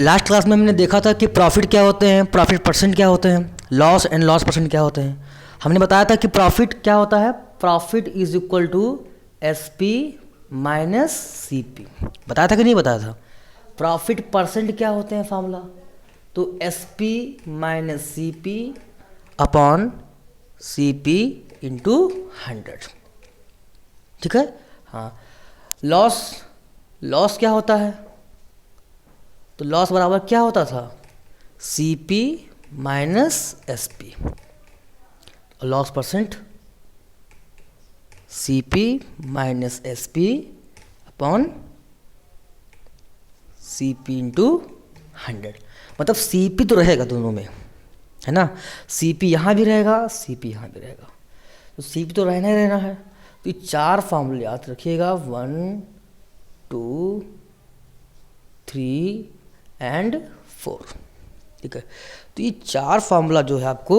Last class में हमने देखा था कि प्रॉफिट क्या होते हैं, प्रॉफिट परसेंट क्या होते हैं, लॉस एंड लॉस परसेंट क्या होते हैं। हमने बताया था कि प्रॉफिट क्या होता है, profit is equal to S P minus C P. बताया था कि नहीं बताया था। प्रॉफिट परसेंट क्या होते हैं फार्मूला, तो S P minus C P upon C P into 100। ठीक है। हाँ, लॉस, लॉस क्या होता है, तो लॉस बराबर क्या होता था, C P minus S P. Loss percent C P minus S P upon C P into 100। मतलब सी पी तो रहेगा दोनों में, है ना। सी पी यहाँ भी रहेगा, सी पी यहाँ भी रहेगा, तो सी पी तो रहना ही रहना है। तो ये चार फार्मूले याद रखिएगा, 1 2 3 एंड 4। ठीक है। तो ये चार फार्मूला जो है आपको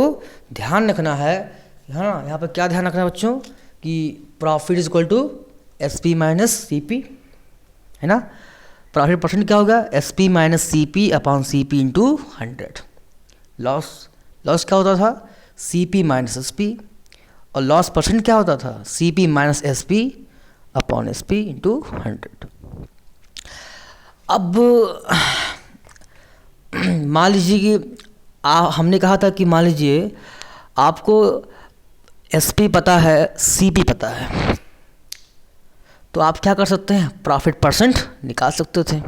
ध्यान रखना है। यहाँ पर क्या ध्यान रखना है बच्चों, कि profit is equal to S P minus C P, है ना। प्रॉफिट परसेंट क्या होगा, S P minus C P upon C P into 100। Loss, loss क्या होता था, C P minus S P, और लॉस परसेंट क्या होता था, C P minus S P upon S P into 100। अब मान लीजिए कि हमने कहा था कि मान लीजिए आपको एस पी पता है, सी पी पता है, तो आप क्या कर सकते हैं, प्रॉफिट परसेंट निकाल सकते थे।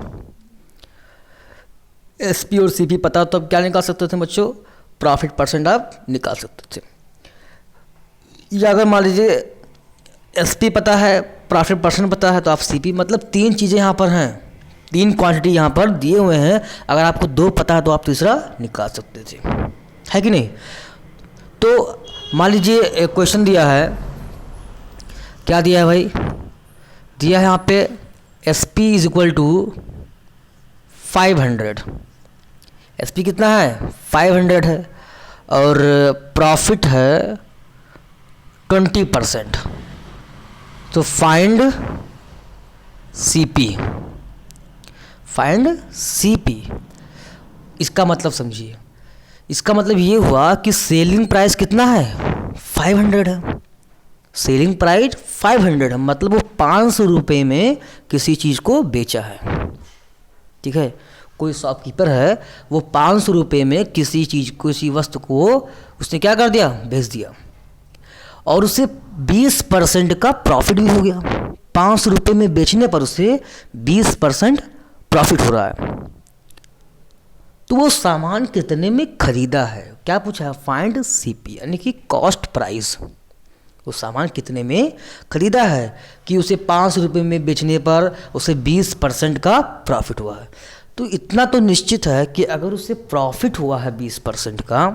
एस पी और सी पी पता तो अब क्या निकाल सकते थे बच्चों, प्रॉफिट परसेंट आप निकाल सकते थे। या अगर मान लीजिए एस पी पता है, प्रॉफिट परसेंट पता है, तो आप सी पी, मतलब तीन चीज़ें यहाँ पर हैं, तीन क्वांटिटी यहाँ पर दिए हुए हैं। अगर आपको दो पता है तो आप तीसरा निकाल सकते थे, है कि नहीं। तो मान लीजिए एक क्वेश्चन दिया है, क्या दिया है भाई, दिया है यहाँ पे S P is equal to 500। S P कितना है, 500 है, और प्रॉफिट है 20%। तो find C P, find C P. इसका मतलब समझिए, इसका मतलब ये हुआ कि सेलिंग प्राइस कितना है, 500 है। सेलिंग प्राइस 500 है, मतलब वो 500 रुपये में किसी चीज़ को बेचा है। ठीक है, कोई शॉपकीपर है, वो 500 रुपये में किसी चीज़, किसी वस्तु को उसने क्या कर दिया, बेच दिया, और उसे 20% का प्रॉफिट भी हो गया। 500 रुपये में बेचने पर उसे 20% प्रॉफिट हो रहा है। तो वो सामान कितने में खरीदा है, क्या पूछा है, फाइंड सीपी, यानी कि कॉस्ट प्राइस। वो सामान कितने में खरीदा है कि उसे 500 रुपये में बेचने पर उसे 20% का प्रॉफिट हुआ है। तो इतना तो निश्चित है कि अगर उसे प्रॉफिट हुआ है 20% का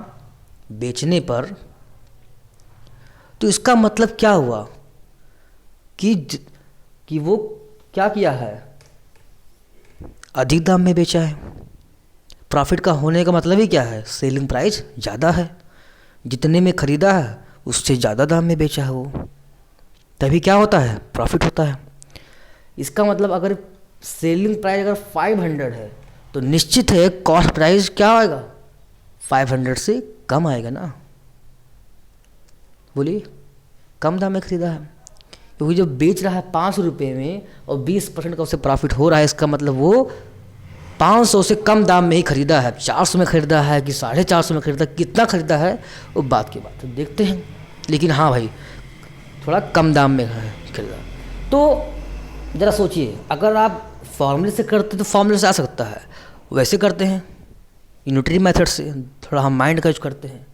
बेचने पर, तो इसका मतलब क्या हुआ कि वो क्या किया है, अधिक दाम में बेचा है। प्रॉफिट का होने का मतलब ही क्या है, सेलिंग प्राइस ज़्यादा है, जितने में ख़रीदा है उससे ज़्यादा दाम में बेचा है वो, तभी क्या होता है, प्रॉफिट होता है। इसका मतलब अगर सेलिंग प्राइस अगर 500 है तो निश्चित है कॉस्ट प्राइस क्या आएगा, 500 से कम आएगा ना। बोलिए, कम दाम में ख़रीदा है, क्योंकि जो बेच रहा है 500 रुपये में और 20% का उसे प्रॉफिट हो रहा है, इसका मतलब वो 500 से कम दाम में ही खरीदा है। 400 में खरीदा है कि 450 में खरीदा, कितना खरीदा है वो बात की बात है, देखते हैं। लेकिन हाँ भाई, थोड़ा कम दाम में खरीदा। तो ज़रा सोचिए, अगर आप फॉर्मूले से करते तो फॉर्मूले से आ सकता है, वैसे करते हैं यूनिटरी मेथड से, थोड़ा हम माइंड का यूज करते हैं।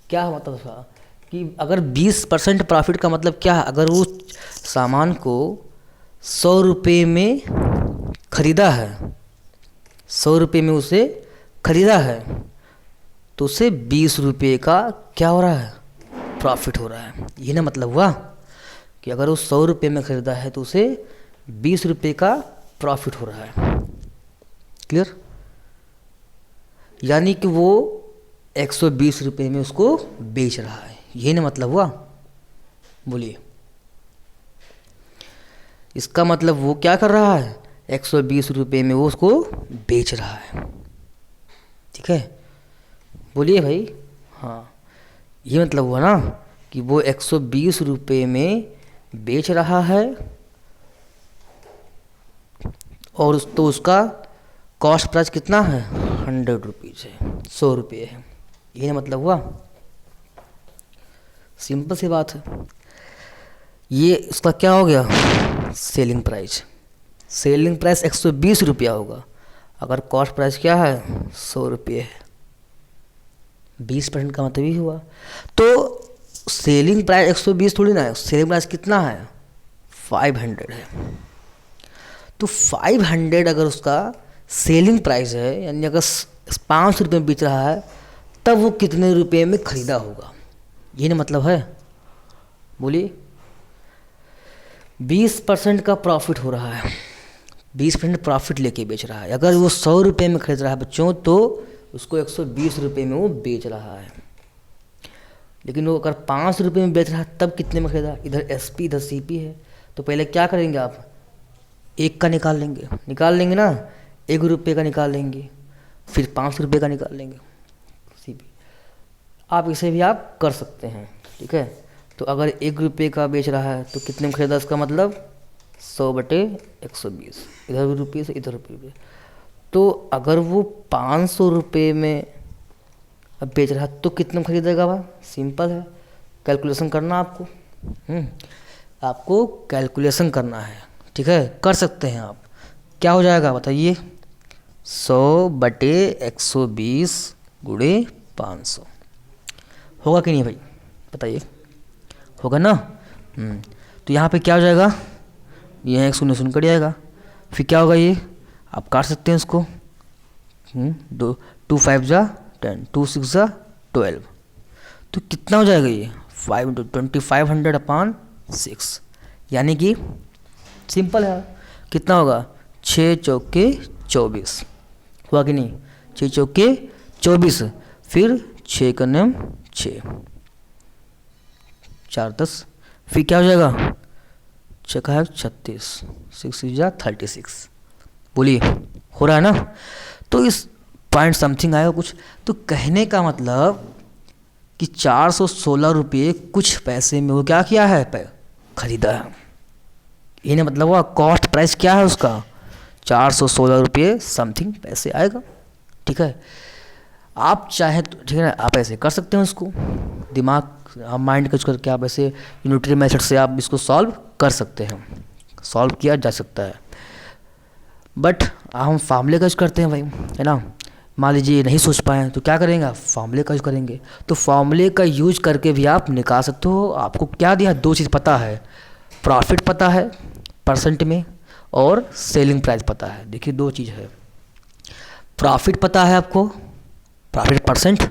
क्या मतलब था कि अगर 20% प्रॉफिट का मतलब क्या है, अगर वो सामान को 100 रुपये में ख़रीदा है, 100 रुपये में उसे ख़रीदा है, तो उसे 20 रुपये का क्या हो रहा है, प्रॉफिट हो रहा है। ये ना मतलब हुआ कि अगर वो 100 रुपये में ख़रीदा है तो उसे 20 रुपये का प्रॉफिट हो रहा है। क्लियर, यानी कि वो 120 रुपये में उसको बेच रहा है, ये ना मतलब हुआ। बोलिए, इसका मतलब वो क्या कर रहा है, 120 रुपये में वो उसको बेच रहा है। ठीक है, बोलिए भाई। हाँ, ये मतलब हुआ ना कि वो 120 रुपये में बेच रहा है और तो उसका कॉस्ट प्राइस कितना है, 100 रुपीज़ है, 100 रुपये है। ये मतलब हुआ, सिंपल सी बात है। ये इसका क्या हो गया, सेलिंग प्राइस। सेलिंग प्राइस 120 रुपया होगा, अगर कॉस्ट प्राइस क्या है, 100 रुपये है। 20% का मतलब ही हुआ। तो सेलिंग प्राइस 120 थोड़ी ना है, सेलिंग प्राइस कितना है, 500 है। तो 500 अगर उसका सेलिंग प्राइस है, यानी अगर 500 रुपये में बेच रहा है, तब वो कितने रुपये में ख़रीदा होगा, ये ना मतलब है। बोलिए, 20% का प्रॉफिट हो रहा है, 20% प्रॉफिट लेके बेच रहा है। अगर वो 100 रुपये में खरीद रहा है बच्चों, तो उसको 120 रुपये में वो बेच रहा है। लेकिन वो अगर 500 रुपये में बेच रहा है, तब कितने में खरीदा, इधर एसपी इधर सीपी है। तो पहले क्या करेंगे आप, एक का निकाल लेंगे ना, 1 रुपये का निकाल लेंगे, फिर 500 रुपये का निकाल लेंगे सीपी। आप इसे भी आप कर सकते हैं, ठीक है। तो अगर 1 रुपये का बेच रहा है तो कितने में खरीदा, इसका मतलब 100/120, इधर रुपये से इधर रुपये। तो अगर वो 500 रुपये में अब बेच रहा है तो कितने में खरीदेगा भाई, सिंपल है, कैलकुलेशन करना आपको। आपको कैलकुलेशन करना है, ठीक है, कर सकते हैं आप। क्या हो जाएगा बताइए, 100/120 गुणे 500 होगा कि नहीं भाई, बताइए, होगा ना। तो यहाँ पे क्या हो जाएगा, ये 1 शून्य शून्य कट जाएगा, फिर क्या होगा, ये आप काट सकते हैं इसको। 2 5 जा 10, 2 6 जा 12, तो कितना हो जाएगा ये, 5 × 2500/6, यानी कि सिंपल है, कितना होगा, 6 चौके 24, हुआ कि नहीं, 6 चौके 24, फिर 6 का नेम 6, 4 10, फिर क्या हो जाएगा, 6 का है 36, 6 जा 36। बोलिए, हो रहा है ना। तो इस पॉइंट समथिंग आएगा कुछ। तो कहने का मतलब कि 416 रुपये कुछ पैसे में वो क्या किया है, खरीदा है। ये ना मतलब हुआ, कॉस्ट प्राइस क्या है उसका, 416 रुपये समथिंग पैसे आएगा, ठीक है। आप चाहे तो ठीक है ना, आप ऐसे कर सकते हैं उसको, दिमाग माइंड का यूज करके आप ऐसे यूनिटरी मेथड से आप इसको सॉल्व कर सकते हैं, सॉल्व किया जा सकता है। बट हम फार्मूले का यूज करते हैं भाई, है ना। मान लीजिए नहीं सोच पाए तो क्या करेंगे, आप फार्मूले का यूज करेंगे। तो फार्मूले का यूज करके भी आप निकाल सकते हो। आपको क्या दिया, 2 चीज़ पता है, प्रॉफिट पता है परसेंट में, और सेलिंग प्राइस पता है। देखिए 2 चीज़ है, प्रॉफिट पता है आपको, प्रॉफिट परसेंट,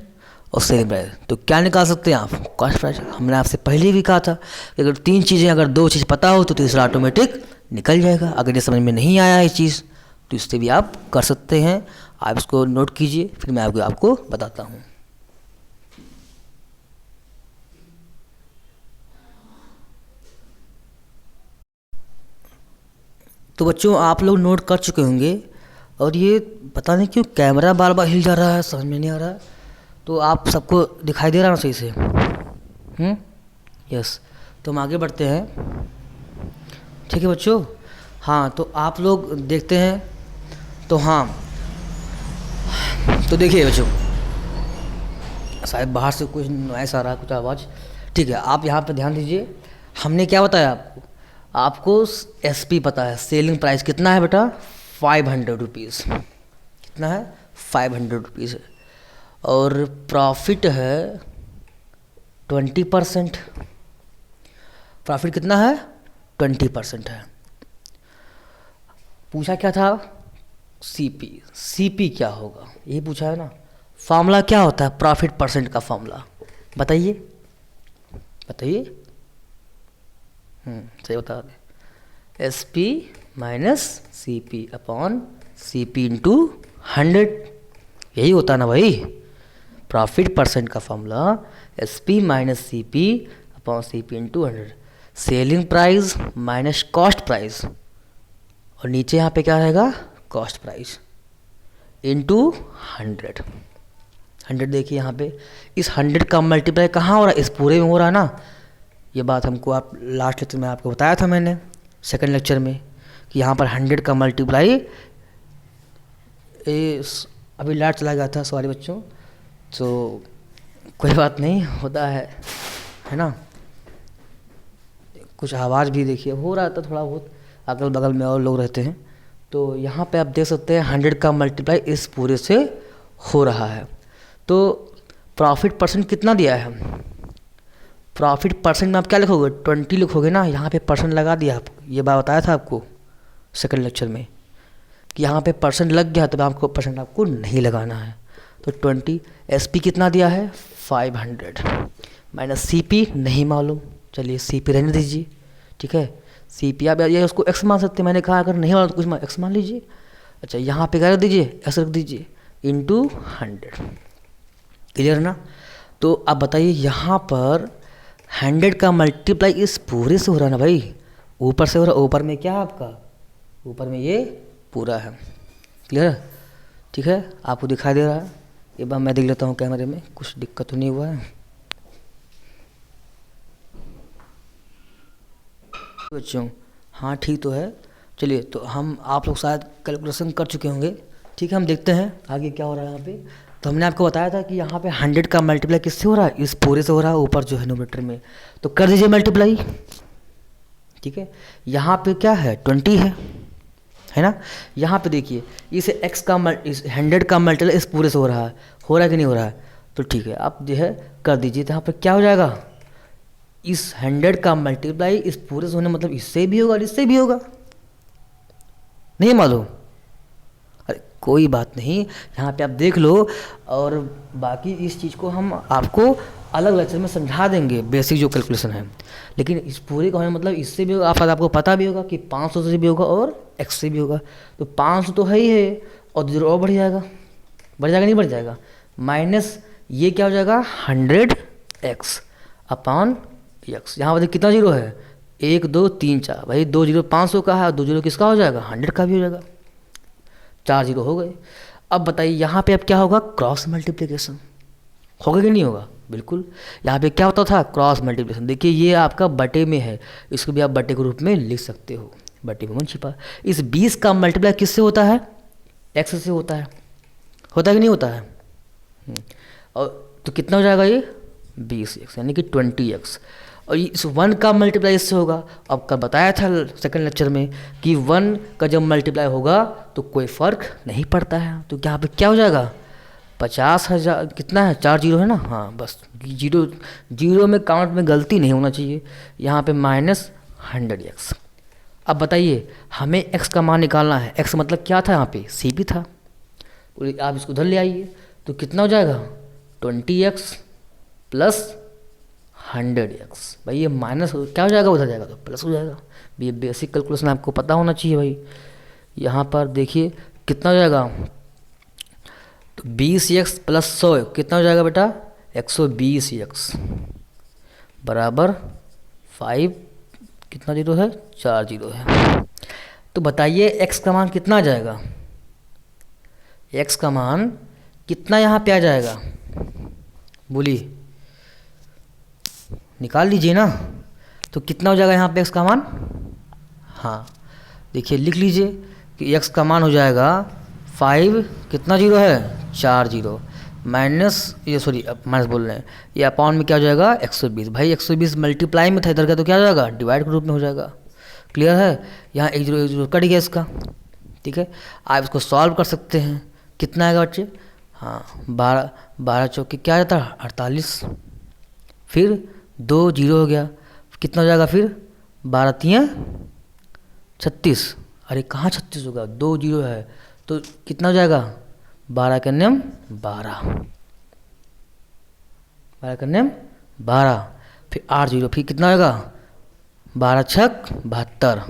और सेलिंग प्राइस। तो क्या निकाल सकते हैं आप, कॉस्ट प्राइस। हमने आपसे पहले भी कहा था कि अगर 3 चीज़ें, अगर 2 चीज़ पता हो तो तीसरा ऑटोमेटिक निकल जाएगा। अगर ये समझ में नहीं आया ये चीज़, तो इससे भी आप कर सकते हैं। आप इसको नोट कीजिए, फिर मैं आपको बताता हूँ। तो बच्चों आप लोग नोट कर चुके होंगे, और ये पता नहीं क्यों कैमरा बार बार हिल जा रहा है, समझ में नहीं आ रहा है। तो आप सबको दिखाई दे रहा है सही से, यस। तो हम आगे बढ़ते हैं, ठीक है बच्चों। हाँ, तो आप लोग देखते हैं, तो हाँ, तो देखिए बच्चों, शायद बाहर से कुछ नॉइस आ रहा है, कुछ आवाज़, ठीक है। आप यहाँ पे ध्यान दीजिए, हमने क्या बताया आपको एसपी पता है, सेलिंग प्राइस कितना है बेटा, 500 रुपीज़, कितना है, 500 रुपीज़, और प्रॉफिट है 20%। प्रॉफिट कितना है, 20% है। पूछा क्या था, सीपी क्या होगा, ये पूछा है ना। फार्मूला क्या होता है प्रॉफिट परसेंट का, फार्मूला बताइए, सही बता दें, SP minus CP upon CP into 100, यही होता है ना भाई। प्रॉफिट परसेंट का formula SP minus CP upon CP into 100, selling price minus cost price, और नीचे यहाँ पे क्या रहेगा, कॉस्ट प्राइस इंटू 100, 100 देखिए यहाँ पे, इस 100 का मल्टीप्लाई कहाँ हो रहा है, इस पूरे में हो रहा है ना। ये बात हमको आप लास्ट लेक्चर में आपको बताया था मैंने, सेकंड लेक्चर में, कि यहाँ पर 100 का मल्टीप्लाई, अभी लाइट चला गया था, सॉरी बच्चों, तो कोई बात नहीं, होता है ना। कुछ आवाज़ भी देखिए हो रहा था थोड़ा बहुत, अगल बगल में और लोग रहते हैं। तो यहाँ पे आप देख सकते हैं 100 का मल्टीप्लाई इस पूरे से हो रहा है। तो प्रॉफिट परसेंट कितना दिया है, प्रॉफिट परसेंट में आप क्या लिखोगे, 20 लिखोगे ना, यहाँ पे परसेंट लगा दिया आप, ये बात बताया था आपको सेकंड लेक्चर में कि यहाँ पे परसेंट लग गया तो आपको परसेंट आपको नहीं लगाना है। तो 20, एसपी कितना दिया है 500, माइनस सीपी नहीं मालूम, चलिए सीपी रहने दीजिए, ठीक है। सीपी आप ये उसको एक्स मान सकते हैं, मैंने कहा अगर नहीं मालूम तो कुछ एक्स मान लीजिए। अच्छा यहाँ पे क्या रख दीजिए, एक्स रख दीजिए, इंटू 100, क्लियर ना। तो आप बताइए यहाँ पर 100 का मल्टीप्लाई इस पूरे से हो रहा है ना भाई, ऊपर से हो रहा है, ऊपर में क्या है आपका, ऊपर में ये पूरा है, क्लियर है, ठीक है। आपको दिखाई दे रहा है, एक बार मैं देख लेता हूँ कैमरे में, कुछ दिक्कत तो नहीं हुआ है बच्चों, हाँ ठीक तो है। चलिए तो हम आप लोग शायद कैलकुलेशन कर चुके होंगे, ठीक है। हम देखते हैं आगे क्या हो रहा है यहाँ पे। तो हमने आपको बताया था कि यहाँ पे 100 का मल्टीप्लाई किससे हो रहा है, इस पूरे से हो रहा है, ऊपर जो है न्यूमरेटर में, तो कर दीजिए मल्टीप्लाई, ठीक है। यहाँ पे क्या है 20 है ना। यहाँ पे देखिए इस x का इस 100 का मल्टीप्लाई इस पूरे से हो रहा है कि नहीं हो रहा है, तो ठीक है आप जो है कर दीजिए। तो यहाँ पर क्या हो जाएगा, इस 100 का मल्टीप्लाई इस पूरे से होने मतलब इससे भी होगा और इससे भी होगा, नहीं मालूम, अरे कोई बात नहीं, यहाँ पे आप देख लो, और बाकी इस चीज़ को हम आपको अलग लेक्चर में समझा देंगे, बेसिक जो कैलकुलेशन है। लेकिन इस पूरे का होने मतलब इससे भी होगा, आपको पता भी होगा कि 500 से भी होगा और x से भी होगा। तो 500 तो है ही है, और 0 और बढ़ जाएगा नहीं बढ़ जाएगा, माइनस ये क्या हो जाएगा 100x अपॉन x। यहाँ पर कितना जीरो है, 1 2 3 4, भाई 2 जीरो 500 का है और 2 जीरो किसका हो जाएगा 100 का भी हो जाएगा, 4 जीरो हो गए। अब बताइए यहाँ पे अब क्या होगा, क्रॉस मल्टीप्लिकेशन होगा कि नहीं होगा, बिल्कुल। यहाँ पे क्या होता था, क्रॉस मल्टीप्लिकेशन। देखिए ये आपका बटे में है, इसको भी आप बटे के रूप में लिख सकते हो, बटे में छिपा। इस 20 का मल्टीप्लाई किससे होता है, x से होता है कि नहीं होता है। और तो कितना हो जाएगा ये 20x यानी कि 20x। और इस 1 का मल्टीप्लाई इससे होगा, अब कल बताया था सेकंड लेक्चर में कि 1 का जब मल्टीप्लाई होगा तो कोई फ़र्क नहीं पड़ता है। तो यहाँ पे क्या हो जाएगा 50,000, कितना है 4 जीरो है ना, हाँ बस जीरो में काउंट में गलती नहीं होना चाहिए। यहाँ पे माइनस 100x। अब बताइए हमें x का मान निकालना है, x मतलब क्या था यहाँ पे CP था, आप इसको उधर ले आइए तो कितना हो जाएगा 20x प्लस 100x। भाई ये माइनस क्या हो जाएगा, उधर जाएगा तो प्लस हो जाएगा। ये बेसिक कैलकुलेशन आपको पता होना चाहिए भाई। यहाँ पर देखिए कितना हो जाएगा, तो 20x प्लस 100 कितना हो जाएगा बेटा 120x बराबर 5, कितना जीरो है 4 जीरो है। तो बताइए x का मान कितना आ जाएगा, x का मान कितना यहाँ पे आ जाएगा, बोलिए निकाल लीजिए ना। तो कितना हो जाएगा यहाँ पे x का मान, हाँ देखिए लिख लीजिए कि x का मान हो जाएगा 5, कितना जीरो है 4 जीरो, माइनस ये सॉरी माइनस बोल रहे हैं, ये अपॉन में क्या हो जाएगा 120। भाई 120 मल्टीप्लाई में था इधर का, तो क्या हो जाएगा डिवाइड के रूप में हो जाएगा, क्लियर है। यहाँ 1 जीरो कट गया इसका, ठीक है। आप इसको सॉल्व कर सकते हैं, कितना आएगा बच्चे, हाँ 12 चौके क्या आता है 48, फिर 2 जीरो हो गया, कितना हो जाएगा फिर 12 3 36, अरे कहाँ 36 होगा 2 जीरो है, तो कितना हो जाएगा 12 के नियम 12, 12 के नियम 12, फिर 8 जीरो, फिर कितना होगा 12 छक 72,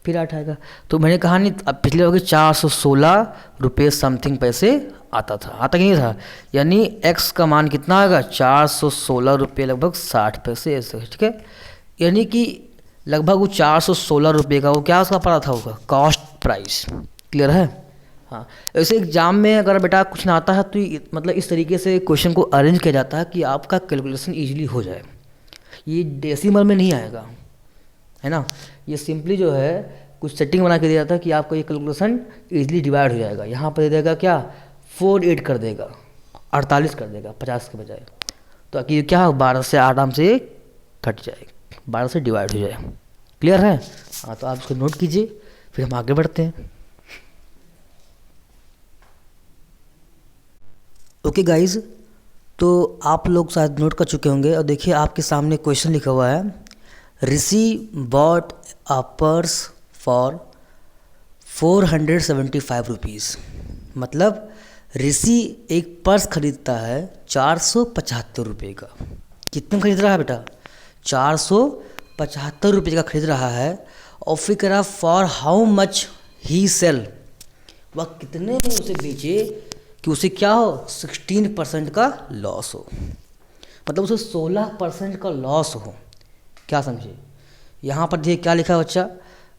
फिर 8 आएगा। तो मैंने कहा नहीं अब पिछले होगी 416 रुपये समथिंग पैसे आता था, आता कि नहीं था, यानी x का मान कितना आएगा 416 रुपये लगभग 60 पैसे ऐसे, ठीक है। यानी कि लगभग वो 416 रुपये का वो क्या उसका पड़ा था, होगा कॉस्ट प्राइस, क्लियर है। हाँ, ऐसे एग्जाम में अगर बेटा कुछ ना आता है तो मतलब इस तरीके से क्वेश्चन को अरेंज किया जाता है कि आपका कैलकुलेशन इजीली हो जाए। ये डेसिमल में नहीं आएगा, है ना। ये सिंपली जो है कुछ सेटिंग बना के दिया जाता है कि आपका ये कैलकुलेशन इजीली डिवाइड हो जाएगा। यहाँ पर दे देगा क्या, 4 8 कर देगा, 48 कर देगा 50 के बजाय, ताकि क्या 12 से आराम से कट जाए, 12 से डिवाइड हो जाए। क्लियर है? हाँ, तो आप इसको नोट कीजिए, फिर हम आगे बढ़ते हैं। ओके गाइज, तो आप लोग शायद नोट कर चुके होंगे। और देखिए आपके सामने क्वेश्चन लिखा हुआ है, Rishi bought a purse for 475 rupees. मतलब ऋषि एक पर्स खरीदता है 475 रुपये का। कितने खरीद रहा है बेटा? 475 रुपये का खरीद रहा है। और फिर कह रहा for how much he sell, वह कितने में उसे बेचे कि उसे क्या हो, 16% का लॉस हो। मतलब उसे 16% का लॉस हो। क्या समझे? यहाँ पर देखिए क्या लिखा है बच्चा,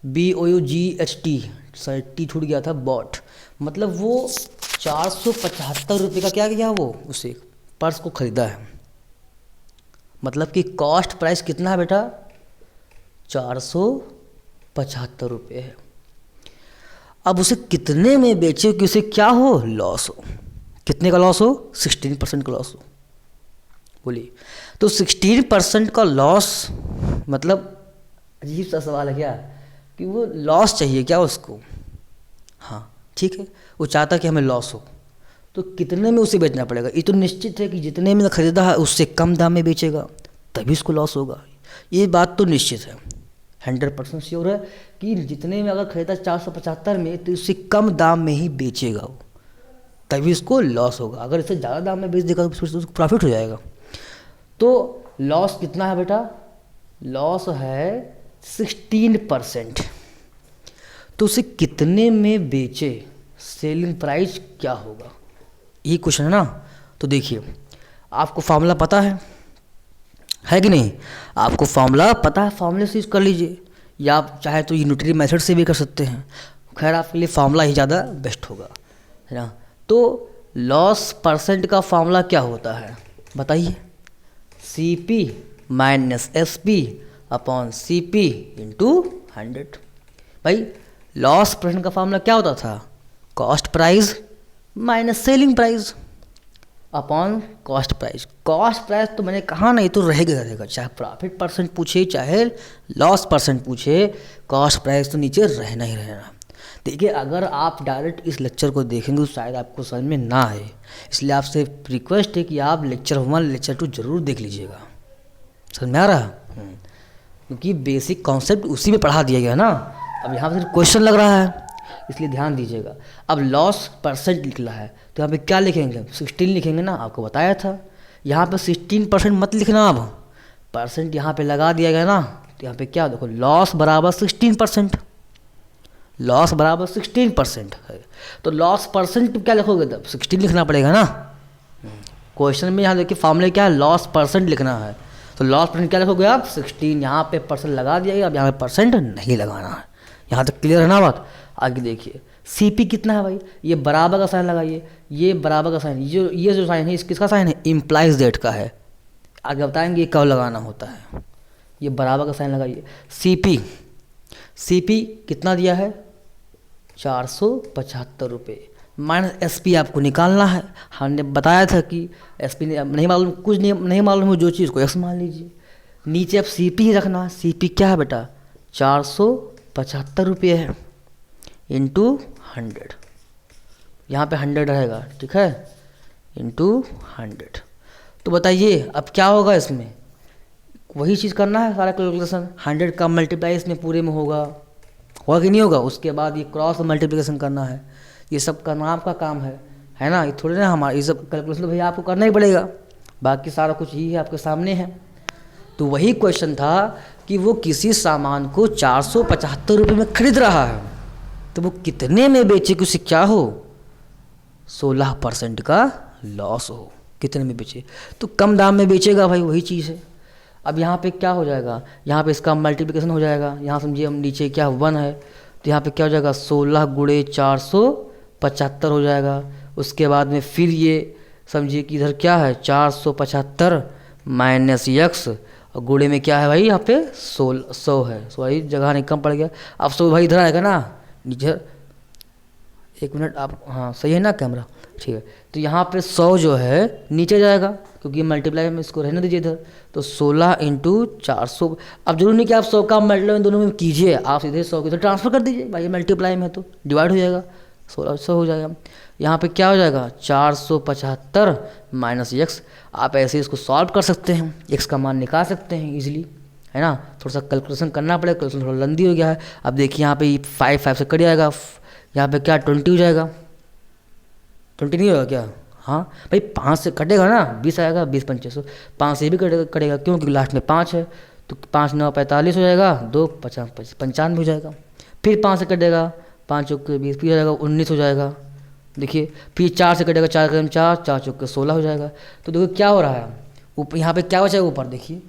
BOUGHT, सॉरी टी छूट गया था, बॉट। मतलब वो 475 रुपये का क्या किया, वो उसे पर्स को खरीदा है। मतलब कि कॉस्ट प्राइस कितना है बेटा, 475 रुपये है। अब उसे कितने में बेचे कि उसे क्या हो, लॉस हो। कितने का लॉस हो? 16% का लॉस हो। बोलिए, तो 16% का लॉस मतलब अजीब सा सवाल है क्या, कि वो लॉस चाहिए क्या उसको। हाँ ठीक है, वो चाहता कि हमें लॉस हो, तो कितने में उसे बेचना पड़ेगा। ये तो निश्चित है कि जितने में खरीदा है उससे कम दाम में बेचेगा, तभी उसको लॉस होगा। ये बात तो निश्चित है, 100% श्योर है कि जितने में अगर खरीदा 475 में, तो उससे कम दाम में ही बेचेगा वो, तभी उसको लॉस होगा। अगर इससे ज़्यादा दाम में बेच देगा तो फिर उसको प्रॉफिट हो जाएगा। तो लॉस कितना है बेटा? लॉस है 16%। तो उसे कितने में बेचे, सेलिंग प्राइस क्या होगा, ये क्वेश्चन है ना। तो देखिए आपको फार्मूला पता है कि नहीं? आपको फार्मूला पता है, फार्मूले से यूज कर लीजिए, या आप चाहे तो यूनिटरी मेथड से भी कर सकते हैं। खैर आपके लिए फार्मूला ही ज़्यादा बेस्ट होगा, है ना। तो लॉस परसेंट का फार्मूला क्या होता है बताइए? CP minus SP upon CP into 100। भाई लॉस परसेंट का फार्मूला क्या होता था? Cost price minus selling price upon cost price. Cost price तो मैंने कहा ना, ये तो रहेगा, चाहे प्रॉफिट परसेंट पूछे चाहे लॉस परसेंट पूछे, कॉस्ट प्राइस तो नीचे रहना ही रहना। देखिए अगर आप डायरेक्ट इस लेक्चर को देखेंगे तो शायद आपको समझ में ना आए, इसलिए आपसे रिक्वेस्ट है कि आप लेक्चर 1 लेक्चर 2 जरूर देख लीजिएगा। समझ में आ रहा? क्योंकि बेसिक कॉन्सेप्ट उसी में पढ़ा दिया गया ना। अब यहाँ पर क्वेश्चन लग रहा है, इसलिए ध्यान दीजिएगा। अब लॉस परसेंट लिखना है तो यहाँ पे क्या लिखेंगे? 16 लिखेंगे ना, आपको बताया था। यहाँ पे 16% मत लिखना, अब परसेंट यहाँ पे लगा दिया गया ना, तो यहाँ पे क्या देखो, लॉस बराबर 16%, लॉस बराबर 16% है। तो लॉस परसेंट क्या लिखोगे तब? 16 लिखना पड़ेगा ना। क्वेश्चन में यहाँ देखिए फार्मूले क्या है, लॉस परसेंट लिखना है, तो लॉस परसेंट क्या लिखोगे आप? 16। यहाँ पे परसेंट लगा दिया गया, अब यहाँ पे परसेंट नहीं लगाना है। यहाँ तक क्लियर है ना बात? आगे देखिए CP कितना है भाई, ये बराबर का साइन लगाइए, ये बराबर का साइन, ये जो साइन है इस किसका साइन है? इम्प्लाइज दैट का है। आगे बताएंगे ये कब लगाना होता है। ये बराबर का साइन लगाइए। CP कितना दिया है? 475 रुपये माइनस SP आपको निकालना है। हमने बताया था कि SP नहीं मालूम, कुछ नहीं मालूम हो जो चीज़ को X मान लीजिए। नीचे अब CP ही रखना है। CP क्या है बेटा? 475 रुपये है इंटू 100, यहाँ पे 100 रहेगा, ठीक है, इंटू 100। तो बताइए अब क्या होगा इसमें? वही चीज़ करना है सारा कैलकुलेशन। 100 का मल्टीप्लाई इसमें पूरे में होगा कि नहीं होगा? उसके बाद ये क्रॉस मल्टीप्लिकेशन करना है, ये सब करना आपका काम है ना। ये थोड़ी ना हमारा, ये सब कैलकुलेशन तो भैया आपको करना ही पड़ेगा, बाकी सारा कुछ ही है आपके सामने है। तो वही क्वेश्चन था कि वो किसी सामान को 475 रुपये में खरीद रहा है, तो वो कितने में बेचे कि उसे क्या हो? 16% का लॉस हो। कितने में बेचे? तो कम दाम में बेचेगा भाई, वही चीज़ है। अब यहाँ पे क्या हो जाएगा? यहाँ पे इसका मल्टीप्लिकेशन हो जाएगा। यहाँ समझिए हम नीचे क्या 1 है, तो यहाँ पे क्या हो जाएगा? 16 गुणे 400 75 हो जाएगा। उसके बाद में फिर ये समझिए कि इधर क्या है 475 माइनस यक्स और गुणे में क्या है भाई यहाँ पे 100 है। सो भाई जगह नहीं कम पड़ गया। अब 100 भाई इधर आएगा ना इधर, एक मिनट आप, हाँ सही है ना कैमरा, ठीक है। तो यहाँ पे 100 जो है नीचे जाएगा क्योंकि मल्टीप्लाई में इसको रहने दीजिए इधर। तो 16 इंटू 400। अब जरूरी नहीं कि आप 100 का मल्टीप्लाई दोनों में कीजिए, आप सीधे 100 की तो ट्रांसफर कर दीजिए भाई, मल्टीप्लाई में तो डिवाइड हो जाएगा, 1600 हो जाएगा। यहाँ पे क्या हो जाएगा 475 माइनस एक्स। आप ऐसे इसको सॉल्व कर सकते हैं, एक्स का मान निकाल सकते हैं इजीली, है ना। थोड़ा सा कैलकुलेशन करना पड़ेगा, कैलकुलेशन थोड़ा लंबी हो गया है। अब देखिए यहाँ पे 5 से कट जाएगा, यहाँ पे क्या 20 हो जाएगा, 20 नहीं होगा क्या, हाँ भाई 5 से कटेगा ना 20 आएगा, 20 2500, 5 से भी कटेगा क्यों, क्योंकि लास्ट में 5 है। तो 5 9 45 हो जाएगा, 2 50 95 हो जाएगा। फिर 5 से कटेगा, 5 चौके 20, फिर हो जाएगा 19 हो जाएगा। देखिए फिर 4 से कटेगा, 4 कदम 4, 4 चौके 16 हो जाएगा। तो देखो क्या हो रहा है ऊपर, यहाँ पे क्या बचा है ऊपर देखिए,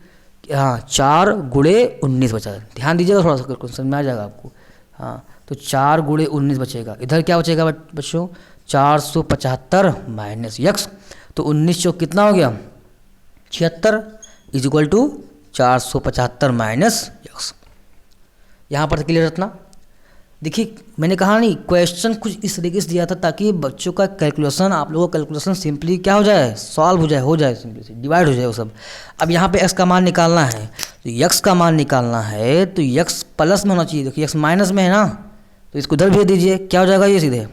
हाँ 4 गुणे 19 बचा है। ध्यान दीजिएगा थोड़ा सा, क्वेश्चन में आ जाएगा आपको। हाँ तो 4 गुणे 19 बचेगा, इधर क्या बचेगा बच्चों 475 माइनस यक्स। तो 19 चौक कितना हो गया 76 is equal to 475 minus x. यहाँ पर क्लियर रखना। देखिए मैंने कहा नहीं क्वेश्चन कुछ इस तरीके से दिया था ताकि बच्चों का कैलकुलेशन, आप लोगों का कैलकुलेशन सिंपली क्या हो जाए, सॉल्व हो जाए सिंपली से, डिवाइड हो जाए वो सब। अब यहाँ पे x का मान निकालना है, तो x का मान निकालना है तो x प्लस में होना चाहिए। देखिए x माइनस में है ना, तो इसको इधर भेज दीजिए, क्या हो जाएगा ये सीधे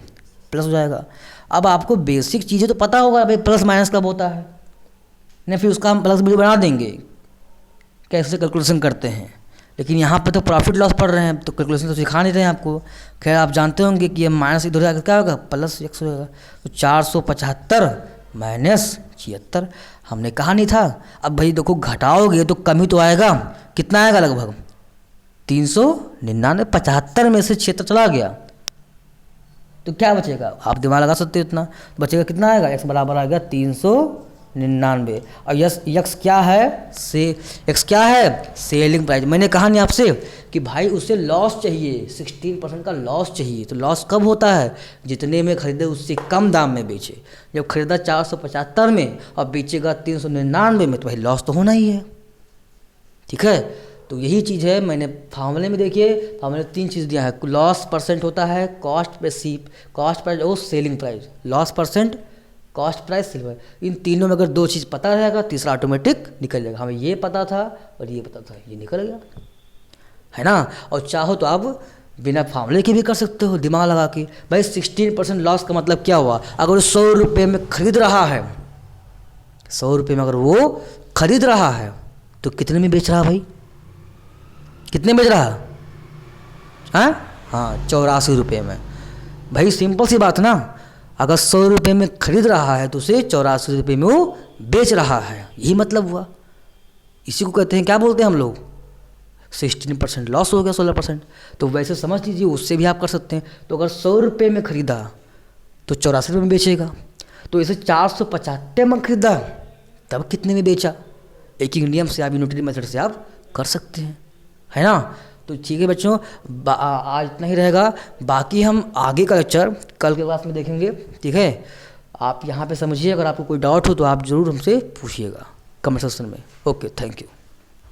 प्लस हो जाएगा। अब आपको बेसिक चीज़ें तो पता होगा भाई प्लस माइनस कब होता है, नहीं फिर उसका हम प्लस वीडियो बना देंगे कैसे कैलकुलेशन करते हैं। लेकिन यहाँ पे तो प्रॉफिट लॉस पढ़ रहे हैं तो कैलकुलेशन तो सिखा नहीं रहे हैं आपको। खैर आप जानते होंगे कि ये माइनस इधर जाकर क्या होगा प्लस x हो जाएगा। तो 475 माइनस 76 हमने कहा नहीं था। अब भाई देखो घटाओगे तो कम ही तो आएगा, कितना आएगा लगभग 399, 75 में से 76 चला गया तो क्या बचेगा, आप दिमाग लगा सकते हो इतना बचेगा, कितना आएगा x बराबर आ गया 399। और यक्स क्या है एक्स क्या है सेलिंग प्राइस। मैंने कहा नहीं आपसे कि भाई उसे लॉस चाहिए, 16% का लॉस चाहिए। तो लॉस कब होता है, जितने में खरीदे उससे कम दाम में बेचे। जब खरीदा 475 में और बेचेगा 399 में तो भाई लॉस तो होना ही है, ठीक है। तो यही चीज़ है, मैंने फार्मूले में देखिए, फार्मूले 3 चीज़ दिया है, लॉस परसेंट होता है, कॉस्ट प्राइस और selling price. Loss percent, cost price, silver, इन तीनों में अगर 2 चीज़ पता रहेगा तीसरा ऑटोमेटिक निकल जाएगा। हमें ये पता था और ये पता था, ये निकल गया, है ना। और चाहो तो आप बिना फार्मूले के भी कर सकते हो दिमाग लगा के। भाई 16% लॉस का मतलब क्या हुआ, अगर 100 रुपये में खरीद रहा है, 100 रुपये में अगर वो खरीद रहा है तो कितने में बेच रहा भाई, कितने बेच रहा है, हाँ 84 रुपये में। भाई सिंपल सी बात ना, अगर 100 रुपये में खरीद रहा है तो उसे 84 रुपये में वो बेच रहा है, यही मतलब हुआ। इसी को कहते हैं, क्या बोलते हैं हम लोग, 16% लॉस हो गया 16%। तो वैसे समझ लीजिए उससे भी आप कर सकते हैं। तो अगर 100 रुपये में खरीदा तो 84 रुपये में बेचेगा, तो इसे 475 में खरीदा तब कितने में बेचा। एक ही नियम से आप यूनिटरी मेथड से आप कर सकते हैं, है ना। तो ठीक है बच्चों, आज इतना ही रहेगा, बाकी हम आगे का लेक्चर कल के क्लास में देखेंगे, ठीक है। आप यहाँ पे समझिए, अगर आपको कोई डाउट हो तो आप ज़रूर हमसे पूछिएगा कमेंट सेक्शन में। Okay, thank you.